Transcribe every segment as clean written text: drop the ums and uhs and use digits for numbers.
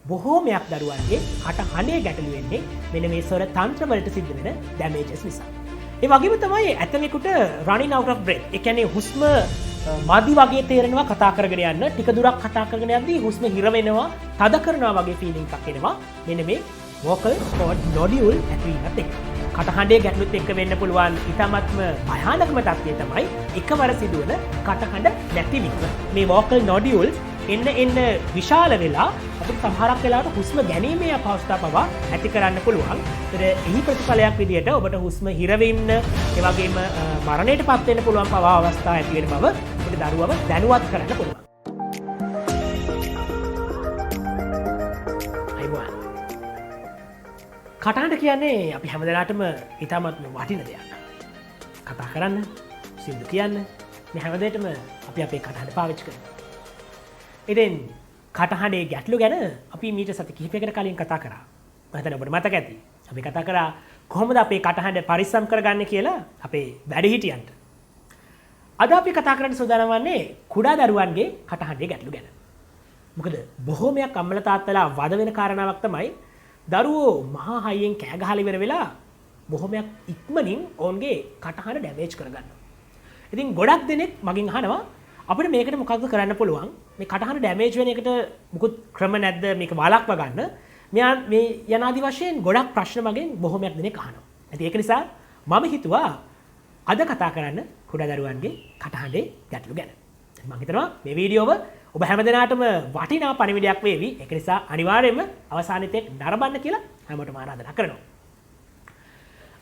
බොහෝමයක් දරුවන්ගේ කටහඬේ ගැටලු වෙන්නේ මෙන්න මේ ස්වර තන්ත්‍ර වලට සිද්ධ වෙන ඩැමේජස් නිසා. ඒ වගේම තමයි ඇතමෙකුට running out of breath. ඒ කියන්නේ හුස්ම මදි වගේ තේරෙනවා කතා කරගෙන යන්න. ටික දුරක් කතා කරගෙන යද්දී හුස්ම හිර වෙනවා, තද කරනවා වගේ ෆීලිං එකක් එනවා. මෙන්න මේ vocal cord nodule ඇතිවීමත් එක්ක. කටහඬේ ගැටලුත් එක්ක වෙන්න පුළුවන් ඉතාමත්ම භයානකම තත්ත්වය තමයි එකවර සිදුවන කටහඬ නැතිවීම. මේ vocal nodule එන්න විශාල වෙලා අපිට සමහරක් වෙලාවට හුස්ම ගැනීමේ අපහසුතාව පවා ඇති කරන්න පුළුවන්. ඒතර එහි ප්‍රතිඵලයක් විදිහට ඔබට හුස්ම හිර වෙන්න, ඒ වගේම මරණයටපත් වෙන්න පුළුවන් පවා අවස්ථා ඇති වෙන බව අපිට දරුවව දැනුවත් කරන්න පුළුවන්. කටහඬ කියන්නේ අපි හැමදෙනාටම ඉතාමත්ම වටින දෙයක්. කතා කරන්න, සින්දු කියන්න, මේ හැමදේටම අපි අපේ කටහඬ පාවිච්චි කරනවා. ඉතින් කටහඬේ ගැටලු ගැන අපි මීට සති කිහිපයකට කලින් කතා කරා. මම හිතන්නේ ඔබට මතක ඇති. අපි කතා කරා කොහොමද අපේ කටහඬ පරිස්සම් කරගන්නේ කියලා අපේ වැඩිහිටියන්ට. අද අපි කතා කරන්න සූදානම් වන්නේ කුඩා දරුවන්ගේ කටහඬේ ගැටලු ගැන. මොකද බොහෝමයක් අම්මලා තාත්තලා වද වෙන කාරණාවක් තමයි දරුවෝ මහා හයියෙන් කෑ ගහලා ඉවර වෙලා බොහොමයක් ඉක්මනින් ඔවුන්ගේ කටහඬ ඩැමේජ් කරගන්නවා. ඉතින් ගොඩක් දෙනෙක් මගෙන් අහනවා අපිට මේකට මොකක්ද කරන්න පුළුවන්? මේ කටහඬ ඩැමේජ් වෙන එකට මොකුත් ක්‍රම නැද්ද මේක වළක්ව ගන්න? මේ යනාදි වශයෙන් ගොඩක් ප්‍රශ්න මගෙන් බොහොමයක් දෙනෙක් අහනවා. ඉතින් ඒක නිසා මම හිතුවා අද කතා කරන්න කුඩා දරුවන්ගේ කටහඬේ ගැටලු ගැන. මම හිතනවා මේ වීඩියෝව ඔබ හැමදෙනාටම වටිනා පණිවිඩයක් වේවි. ඒක නිසා අනිවාර්යයෙන්ම අවසානයේදී නරඹන්න කියලා හැමෝටම ආරාධනා කරනවා.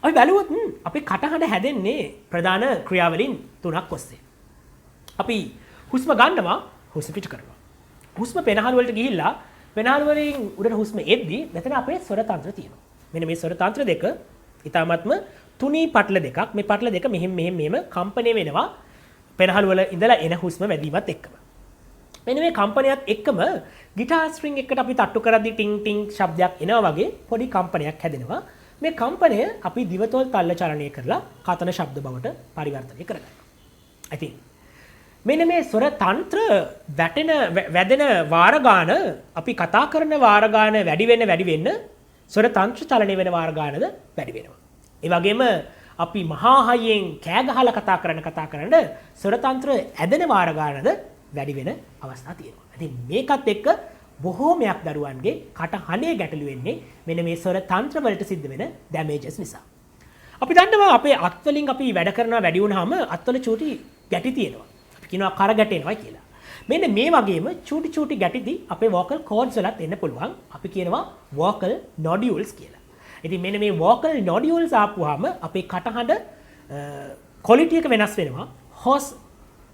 අපි බලුවොත් අපේ කටහඬ හැදෙන්නේ ප්‍රධාන ක්‍රියාවලින් තුනක් ඔස්සේ. අපි හුස්ම ගන්නවා, හුස්ම පිට කරනවා. හුස්ම පෙනහළු වලට ගිහිල්ලා පෙනහළු වලින් උඩට හුස්ම එද්දී මෙතන අපේ ස්වර තන්ත්‍ර තියෙනවා. මෙන්න මේ ස්වර තන්ත්‍ර දෙක ඊටාත්ම තුනී පටල දෙකක්. මේ පටල දෙක මෙහෙම කම්පණය වෙනවා පෙනහළු වල ඉඳලා එන හුස්ම වැඩිවීමත් එක්කම. මෙන්න මේ කම්පනයත් එක්කම ගිටාර් ස්ට්‍රින්ග් එකට අපි තට්ටු කරද්දී ටින් ටින් ශබ්දයක් එනවා වගේ පොඩි කම්පනයක් හැදෙනවා. මේ කම්පනය අපි දිවතොල් තල්ල චලනය කරලා කතන ශබ්ද බවට පරිවර්තනය කරගන්නවා. ඉතින් මෙන්න මේ ස්වර තන්ත්‍ර වැදෙන වාර ගාන අපි කතා කරන වාර ගාන වැඩි වෙන්න ස්වර තන්ත්‍ර චලනය වෙන වාර ගානද වැඩි වෙනවා. ඒ වගේම අපි මහා හයියෙන් කෑ ගහලා කතා කරන ස්වර තන්ත්‍ර ඇදෙන වාර ගානද වැඩි වෙන අවස්ථා තියෙනවා. ඉතින් මේකත් එක්ක බොහෝමයක් දරුවන්ගේ කටහඬේ ගැටලු වෙන්නේ මෙන්න මේ ස්වර තන්ත්‍ර වලට සිද්ධ වෙන ඩැමේජස් නිසා. අපි දන්නවා අපේ අත්වලින් අපි වැඩ කරනවා වැඩි වුණාම අත්වල චූටි ගැටි තියෙනවා. අපි කියනවා කර ගැටෙනවා කියලා. මෙන්න මේ වගේම චූටි ගැටිදි අපේ vocal cords වලත් එන්න පුළුවන්. අපි කියනවා vocal nodules කියලා. ඉතින් මෙන්න මේ vocal nodules ආපුවාම අපේ කටහඬ quality එක වෙනස් වෙනවා. hoarse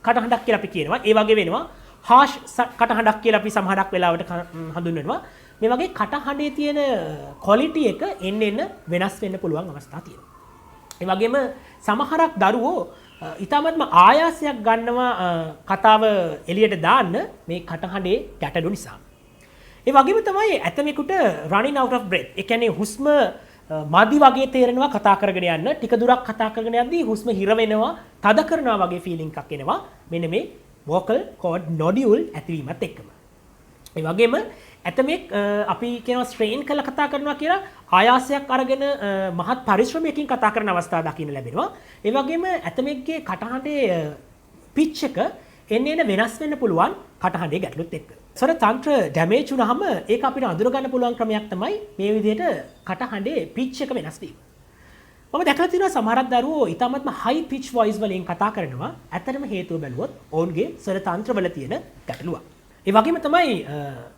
කටහඬක් කියලා අපි කියනවා. ඒ වගේ වෙනවා harsh කටහඬක් කියලා අපි සමහරක් වෙලාවට හඳුන්වනවා. මේ වගේ කටහඬේ තියෙන quality එක එන්න වෙනස් වෙන්න පුළුවන් අවස්ථා තියෙනවා. ඒ වගේම සමහරක් දරුවෝ ඊටමත්ම ආයාසයක් ගන්නවා කතාව එළියට දාන්න මේ කටහඬේ ගැටලු නිසා. ඒ වගේම තමයි ඇතමෙකුට running out of breath. ඒ කියන්නේ හුස්ම මදි වගේ තේරෙනවා කතා කරගෙන යන්න. ටික දුරක් කතා කරගෙන යද්දී හුස්ම හිර වෙනවා, තද කරනවා වගේ ෆීලිං එකක් එනවා. මෙන්න මේ vocal cord nodule ඇතිවීමත් එක්කම. ඒ වගේම ඇතමෙක් අපි කියනවා ස්ට්‍රේන් කරලා කතා කරනවා කියලා ආයාසයක් අරගෙන මහත් පරිශ්‍රමයකින් කතා කරන අවස්ථා දකින්න ලැබෙනවා. ඒ වගේම ඇතමෙක්ගේ කටහඬේ පිච් එක එන්න වෙනස් වෙන්න පුළුවන් කටහඬේ ගැටලුත් එක්ක. ස්වර තන්ත්‍ර ඩැමේජ් වුණාම ඒක අපිට අඳුර ගන්න පුළුවන් ක්‍රමයක් තමයි මේ විදිහට කටහඬේ පිච් එක වෙනස් වීම. මම දැකලා තියෙනවා සමහරක් දරුවෝ ඊටමත්ම high pitch voice වලින් කතා කරනවා. ඇත්තටම හේතුව බැලුවොත් ඔවුන්ගේ ස්වර තන්ත්‍ර වල තියෙන ගැටලුවක්. ඒ වගේම තමයි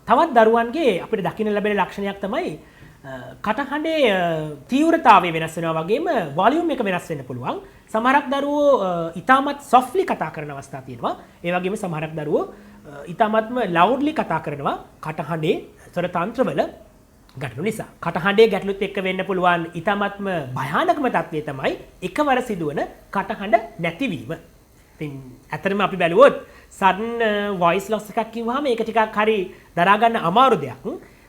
තවත් දරුවන්ගේ අපිට දකින්න ලැබෙන ලක්ෂණයක් තමයි කටහඬේ තීව්‍රතාවය වෙනස් වෙනවා වගේම වොලියුම් එක වෙනස් වෙන්න පුළුවන්. සමහරක් දරුවෝ ඊටමත් softly කතා කරන අවස්ථා තියෙනවා. ඒ වගේම සමහරක් දරුවෝ ඊටමත්ම loudly කතා කරනවා කටහඬේ ස්වර තන්ත්‍ර වල ගැටලු නිසා. කටහඬේ ගැටලුත් එක්ක වෙන්න පුළුවන් ඊටමත්ම භයානකම තත්ත්වය තමයි එකවර සිදුවන කටහඬ නැතිවීම. ඉතින් ඇත්තටම අපි බැලුවොත් sudden voice loss එකක් කිව්වහම ඒක ටිකක් හරි දරා ගන්න අමාරු දෙයක්.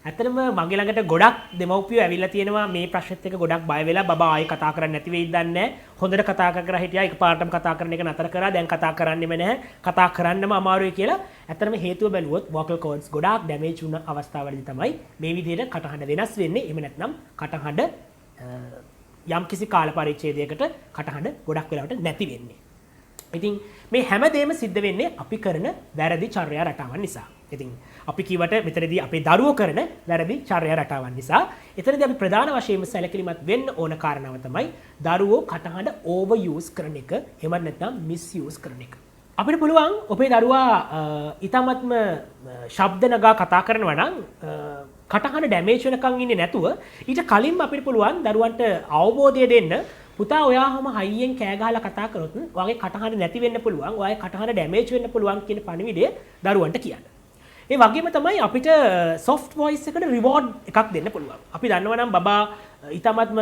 ඇත්තටම මගේ ළඟට ගොඩක් දෙමව්පියෝ ඇවිල්ලා තියෙනවා මේ ප්‍රශ්නෙත් එක්ක ගොඩක් බය වෙලා බබා ආයෙ කතා කරන්නේ නැති වෙයිද දන්නේ නැහැ. හොඳට කතා කර හිටියා එකපාරටම කතා කරන එක නතර කරා. දැන් කතා කරන්නෙම නැහැ. කතා කරන්නම අමාරුයි කියලා. ඇත්තටම හේතුව බැලුවොත් vocal cords ගොඩාක් damage වුණ අවස්ථාවලදී තමයි මේ විදිහට කටහඬ වෙනස් වෙන්නේ. එහෙම නැත්නම් කටහඬ යම් කිසි කාල පරිච්ඡේදයකට කටහඬ ගොඩක් වෙලාවට නැති වෙන්නේ. ඉතින් මේ හැමදේම සිද්ධ වෙන්නේ අපි කරන වැරදි චර්යා රටාවන් නිසා. ඉතින් අපි කිව්වට මෙතනදී අපේ දරුවෝ කරන වැරදි චර්යා රටාවන් නිසා. එතනදී අපි ප්‍රධාන වශයෙන්ම සැලකිලිමත් වෙන්න ඕන කාරණාව තමයි දරුවෝ කටහඬ ඕවර් යූස් කරන එක, එහෙම නැත්නම් මිස් යූස් කරන එක. අපිට පුළුවන් ඔබේ දරුවා ඊටමත්ම ශබ්ද නගා කතා කරනවා නම් කටහඬ ඩැමේජ් වෙනකන් ඉන්නේ නැතුව ඊට කලින්ම අපිට පුළුවන් දරුවන්ට අවබෝධය දෙන්න පුතා ඔයාම හයියෙන් කෑ ගහලා කතා කරොත් ඔයාගේ කටහඬ නැති වෙන්න පුළුවන්, ඔයාගේ කටහඬ ඩැමේජ් වෙන්න පුළුවන් කියන පණිවිඩය දරුවන්ට කියන්න. ඒ වගේම තමයි අපිට soft voice එකට reward එකක් දෙන්න පුළුවන්. අපි දන්නවා නම් බබා ඊටමත්ම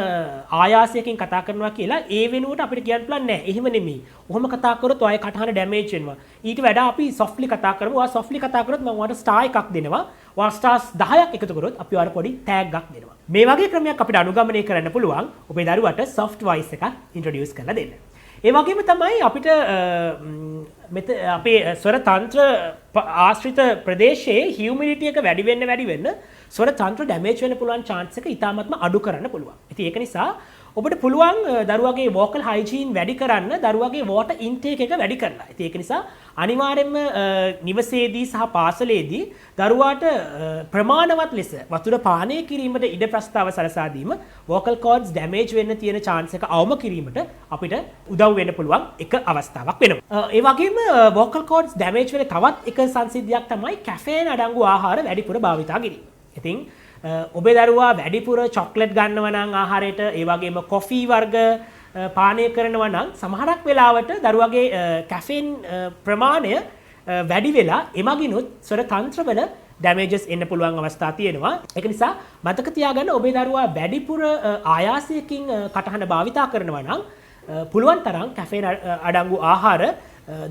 ආයාසයෙන් කතා කරනවා කියලා ඒ වෙනුවට අපිට කියන්න පුළුවන් නෑ. එහෙම නෙමෙයි. ඔහොම කතා කරොත් ඔයාගේ කටහඬ ඩැමේජ් වෙනවා. ඊට වඩා අපි softly කතා කරමු. ඔයා softly කතා කරොත් මම ඔයාට star එකක් දෙනවා. ඔයා stars 10ක් එකතු කරොත් අපි ඔයාට පොඩි tag එකක් දෙනවා. මේ වගේ ක්‍රමයක් අපිට අනුගමනය කරන්න පුළුවන්. ඔබේ දරුවට soft voice එකක් introduce කරලා දෙන්න. ඒ වගේම තමයි අපිට අපේ ස්වර තන්ත්‍ර ආශ්‍රිත ප්‍රදේශයේ humidity එක වැඩි වෙන්න ස්වර තන්ත්‍ර damage වෙන්න පුළුවන් chance එක ඉතාමත්ම අඩු කරන්න පුළුවන්. ඉතින් ඒක නිසා ඔබට පුළුවන් දරුවගේ vocal hygiene වැඩි කරන්න, දරුවගේ water intake එක වැඩි කරලා. ඉතින් ඒක නිසා අනිවාර්යයෙන්ම නිවසේදී සහ පාසලේදී දරුවාට ප්‍රමාණවත් ලෙස වතුර පානය කිරීමට ඉඩ ප්‍රස්තාව සලසා දීම vocal cords damage වෙන්න තියෙන chance එක අවම කිරීමට අපිට උදව් වෙන්න පුළුවන් එක අවස්ථාවක් වෙනවා. ඒ වගේම vocal cords damage වෙන තවත් එක සංසිද්ධියක් තමයි කැෆේන් අඩංගු ආහාර වැඩිපුර භාවිතා කිරීම. ඉතින් ඔබේ දරුවා වැඩිපුර චොක්ලට් ගන්නවා නම් ආහාරයට, ඒ වගේම කොෆී වර්ග පානය කරනවා නම් සමහරක් වෙලාවට දරුවගේ කැෆීන් ප්‍රමාණය වැඩි වෙලා එමගිනුත් ස්වර තන්ත්‍රවල damages එන්න පුළුවන් අවස්ථා තියෙනවා. ඒක නිසා මතක තියාගන්න ඔබේ දරුවා වැඩිපුර ආයාසයකින් කටහඬ භාවිතා කරනවා නම් පුළුවන් තරම් කැෆීන් අඩංගු ආහාර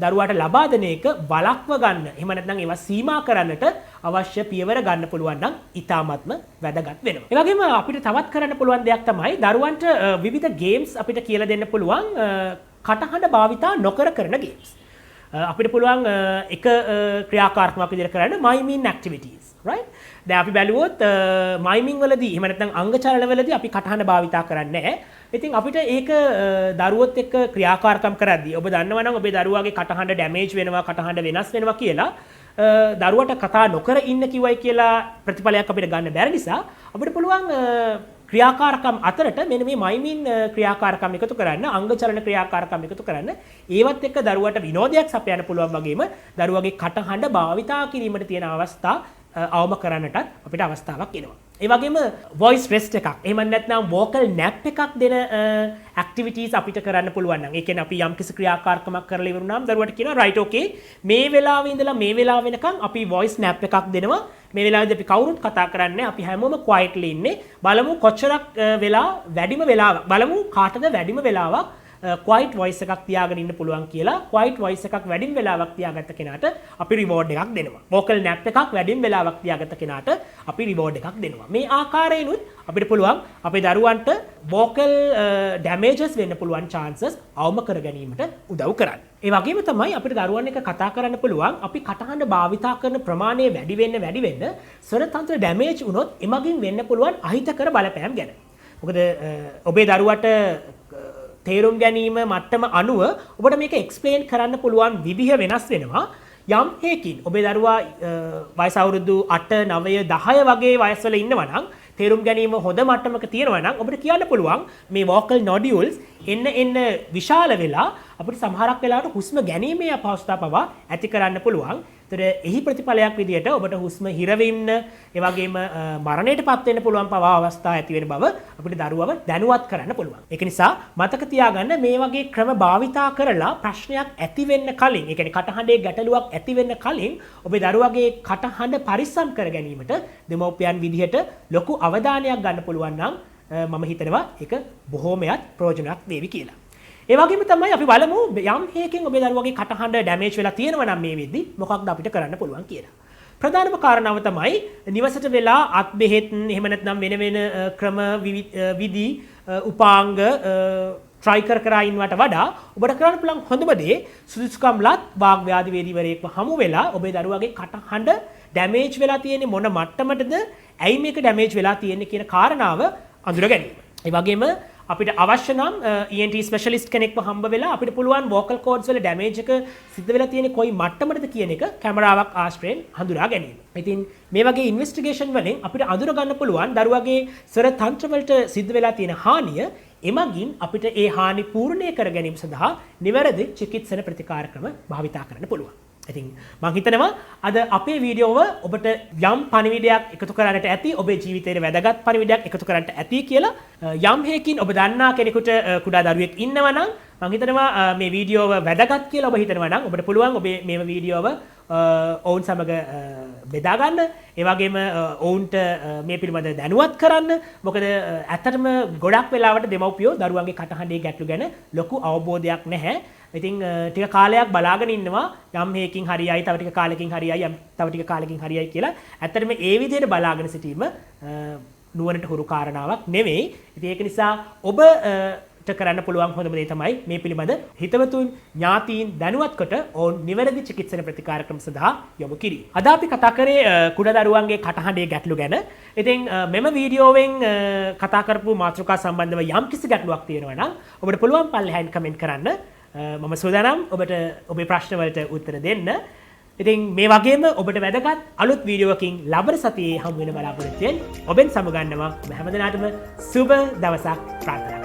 දරුවාට ලබා දෙන එක වළක්ව ගන්න. එහෙම නැත්නම් ඒවා සීමා කරන්නට අවශ්‍ය පියවර ගන්න පුළුවන් නම් ඉතාමත්ම වැදගත් වෙනවා. ඒ වගේම අපිට තවත් කරන්න පුළුවන් දෙයක් තමයි දරුවන්ට විවිධ ගේම්ස් අපිට කියලා දෙන්න පුළුවන් කටහඬ භාවිතා නොකර කරන ගේම්ස්. අපිට පුළුවන් එක ක්‍රියාකාරකමක් විදිහට කරන්න miming activities, right? දැන් අපි බැලුවොත් මයිමින් වලදී එහෙම නැත්නම් අංග චලන වලදී අපි කටහඬ භාවිතා කරන්නේ නැහැ. ඉතින් අපිට ඒක දරුවොත් එක්ක ක්‍රියාකාරකම් කරද්දී ඔබ දන්නවා නම් ඔබේ දරුවාගේ කටහඬ ඩැමේජ් වෙනවා, කටහඬ වෙනස් වෙනවා කියලා දරුවට කතා නොකර ඉන්න කිව්වයි කියලා ප්‍රතිඵලයක් අපිට ගන්න බැරි නිසා අපිට පුළුවන් ක්‍රියාකාරකම් අතරට මෙන්න මේ මයිමින් ක්‍රියාකාරකම් එකතු කරන්න, අංග චලන ක්‍රියාකාරකම් එකතු කරන්න, ඒවත් එක්ක දරුවට විනෝදයක් සපයන්න පුළුවන් වගේම දරුවගේ කටහඬ භාවිතා කිරීමට තියෙන අවස්ථා අවම කරන්නටත් අපිට අවස්ථාවක් එනවා. ඒ වගේම voice rest එකක්, එහෙම නැත්නම් vocal nap එකක් දෙන activities අපිට කරන්න පුළුවන් නම්, ඒ කියන්නේ අපි යම්කිසි ක්‍රියාකාරකමක් කරලා ඉවරුනාම දරුවට කියනවා right okay මේ වෙලාවේ ඉඳලා මේ වෙලාව වෙනකන් අපි voice nap එකක් දෙනවා. මේ වෙලාවේදී අපි කවුරුත් කතා කරන්නේ, අපි හැමෝම quietly ඉන්නේ. බලමු කොච්චරක් වෙලා වැඩිම වෙලාවක් බලමු කාටද වැඩිම වෙලාවක් quiet voice එකක් තියාගෙන ඉන්න පුළුවන් කියලා. quiet voice එකක් වැඩිම වෙලාවක් තියාගත්ත කෙනාට අපි reward එකක් දෙනවා. vocal nap එකක් වැඩිම වෙලාවක් තියාගත්ත කෙනාට අපි reward එකක් දෙනවා. මේ ආකාරයෙන්ුත් අපිට පුළුවන් අපේ දරුවන්ට vocal damages වෙන්න පුළුවන් chances අවම කර ගැනීමට උදව් කරන්න. ඒ වගේම තමයි අපිට දරුවන් එක්ක කතා කරන්න පුළුවන් අපි කටහඬ භාවිතා කරන ප්‍රමාණය වැඩි වෙන්න ස්වර තන්ත්‍ර damage වුණොත් එමගින් වෙන්න පුළුවන් අහිතකර බලපෑම් ගැන. මොකද ඔබේ දරුවට තේරුම් ගැනීම මට්ටම අනුව ඔබට මේක එක්ස්ප්ලේන් කරන්න පුළුවන් විදිහ වෙනස් වෙනවා. යම් හේකින් ඔබේ දරුවා වයස අවුරුදු 8, 9, 10 වගේ වයස්වල ඉන්නවා නම් තේරුම් ගැනීම හොඳ මට්ටමක තියෙනවා නම් ඔබට කියන්න පුළුවන් මේ vocal nodules එන්න විශාල වෙලා අපිට සමහරක් වෙලාවට හුස්ම ගැනීමේ අපහසුතාව පවා ඇති කරන්න පුළුවන්. ඒතර එහි ප්‍රතිඵලයක් විදිහට ඔබට හුස්ම හිරවෙන්න, ඒ වගේම මරණයටපත් වෙන්න පුළුවන් පවා අවස්ථා ඇති වෙන බව අපිට දරුවව දැනුවත් කරන්න පුළුවන්. ඒක නිසා මතක තියාගන්න මේ වගේ ක්‍රම භාවිතා කරලා ප්‍රශ්නයක් ඇති වෙන්න කලින්, ඒ කියන්නේ කටහඬේ ගැටලුවක් ඇති වෙන්න කලින් ඔබේ දරුවගේ කටහඬ පරිස්සම් කර ගැනීමට දෙමව්පියන් විදිහට ලොකු අවධානයක් ගන්න පුළුවන් නම් මම හිතනවා ඒක බොහෝමයක් ප්‍රයෝජනවත් වේවි කියලා. ඒ වගේම තමයි අපි බලමු යම් හේකින් ඔබේ දරුවගේ කටහඬ ඩැමේජ් වෙලා තියෙනවා නම් මේ වෙද්දි මොකක්ද අපිට කරන්න පුළුවන් කියලා. ප්‍රධානම කාරණාව තමයි නිවසට වෙලා අත් බෙහෙත් එහෙම නැත්නම් වෙන වෙන ක්‍රම විදි උපාංග try කර ඉන්නවට වඩා ඔබට කරන්න පුළුවන් හොඳම දේ සුදුසුකම්ලත් වාග් ව්‍යාධි වේදිවරයෙක්ව හමු වෙලා ඔබේ දරුවගේ කටහඬ ඩැමේජ් වෙලා තියෙන්නේ මොන මට්ටමටද ඇයි මේක ඩැමේජ් වෙලා තියෙන්නේ කියන කාරණාව අඳුර ගැනීම. ඒ වගේම අපිට අවශ්‍ය නම් ENT ස්පෙෂලිස්ට් කෙනෙක්ව හම්බ වෙලා අපිට පුළුවන් වෝකල් කෝඩ්ස් වල ඩැමේජ් එක සිද්ධ වෙලා තියෙන්නේ කොයි මට්ටමටද කියන එක කැමරාවක් ආශ්‍රයෙන් හඳුනා ගැනීම. ඉතින් මේ වගේ ඉන්වෙස්ටිගේෂන් වලින් අපිට අඳුර ගන්න පුළුවන් දරුවගේ ස්වර තන්ත්‍ර වලට සිද්ධ වෙලා තියෙන හානිය. එමගින් අපිට ඒ හානි පූර්ණය කර ගැනීම සඳහා නිවැරදි චිකිත්සන ප්‍රතිකාර ක්‍රම භාවිතා කරන්න පුළුවන්. ඉතින් මම හිතනවා අද අපේ වීඩියෝව ඔබට යම් පණිවිඩයක් එකතු කරන්නට ඇති ඔබේ ජීවිතයේ වැදගත් පණිවිඩයක් එකතු කරන්නට ඇති කියලා යම් හේකින් ඔබ දන්නා කෙනෙකුට කුඩා දරුවෙක් ඉන්නවා නම් මම හිතනවා මේ වීඩියෝව වැදගත් කියලා ඔබ හිතනවා නම් ඔබට පුළුවන් ඔබේ මේ වීඩියෝව ඔවුන් සමග බෙදා ගන්න. ඒ වගේම ඔවුන්ට මේ පිළිබඳ දැනුවත් කරන්න. මොකද ඇත්තටම ගොඩක් වෙලාවට දෙමව්පියෝ දරුවන්ගේ කටහඬේ ගැටලු ගැන ලොකු අවබෝධයක් නැහැ. ඉතින් ටික කාලයක් බලාගෙන ඉන්නවා යම් හේකින් හරියයි තව ටික කාලෙකින් හරියයි තව ටික කාලෙකින් හරියයි කියලා. ඇත්තටම ඒ විදිහට බලාගෙන සිටීම නුවණට හුරු කාරණාවක් නෙවෙයි. ඉතින් ඒක නිසා ඔබට කරන්න පුළුවන් හොඳම දේ තමයි මේ පිළිබඳ හිතවතුන් ඥාතීන් දැනුවත් කොට ඔවුන් නිවැරදි චිකිත්සන ප්‍රතිකාර ක්‍රම සඳහා යොමු කිරීම. අද අපි කතා කරේ කුඩා දරුවන්ගේ කටහඬේ ගැටලු ගැන. ඉතින් මෙම වීඩියෝවෙන් කතා කරපු මාතෘකා සම්බන්ධව යම් කිසි ගැටලුවක් තියෙනවා නම් ඔබට පුළුවන් පල්ලෙහායින් කමෙන්ට් කරන්න. මම සූදානම් ඔබට ඔබේ ප්‍රශ්න වලට උත්තර දෙන්න. ඉතින් මේ වගේම ඔබට වැදගත් අලුත් වීඩියෝවකින් ලබන සතියේ හමු වෙන බලාපොරොත්තු වෙන ඔබෙන් සමුගන්නවා. හැමදෙනාටම සුබ දවසක් ප්‍රාර්ථනා